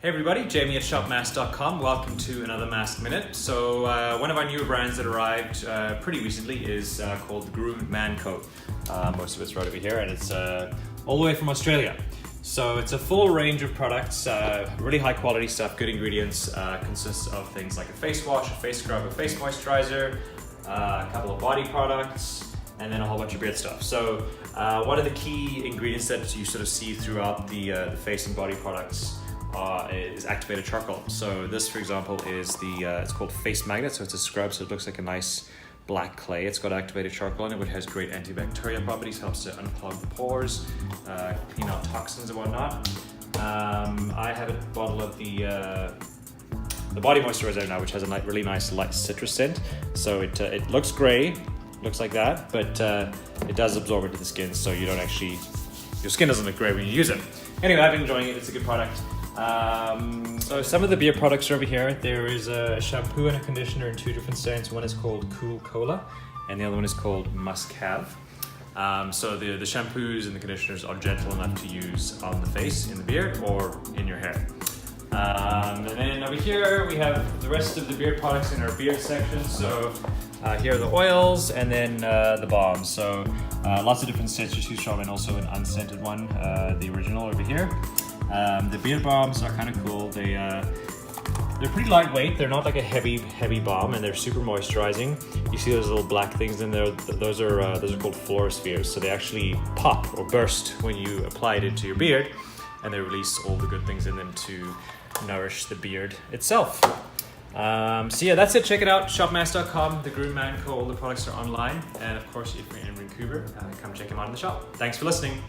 Hey everybody, Jamie at shopmasc.com. Welcome to another MASC Minute. So one of our newer brands that arrived pretty recently is called Groomed Man Co. Most of it's right over here, and it's all the way from Australia. So it's a full range of products, really high quality stuff, good ingredients. Consists of things like a face wash, a face scrub, a face moisturizer, a couple of body products, and then a whole bunch of beard stuff. So one of the key ingredients that you sort of see throughout the face and body products is activated charcoal. So this, for example, is it's called Face Magnet. So it's a scrub, so it looks like a nice black clay. It's got activated charcoal in it, which has great antibacterial properties, helps to unclog the pores, clean out toxins and whatnot. I have a bottle of the body moisturizer now, which has a really nice light citrus scent. So it looks gray, looks like that, but it does absorb into the skin, so you don't actually, your skin doesn't look gray when you use it. Anyway, I've been enjoying it. It's a good product. So some of the beard products are over here. There is a shampoo and a conditioner in two different scents. One is called Cool Cola and the other one is called Must Have. So the shampoos and the conditioners are gentle enough to use on the face, in the beard, or in your hair. And then over here we have the rest of the beard products in our beard section. So here are the oils and then the balms. So lots of different scents to choose from, and also an unscented one, the original over here. The beard balms are kind of cool. They're pretty lightweight. They're not like a heavy balm, and they're super moisturizing. You see those little black things in there? Those are called fluorospheres. So they actually pop or burst when you apply it into your beard, and they release all the good things in them to nourish the beard itself. So yeah, that's it. Check it out. Shopmasc.com, the Groomed Man Co. All the products are online, and of course, if you're in Vancouver, come check them out in the shop. Thanks for listening.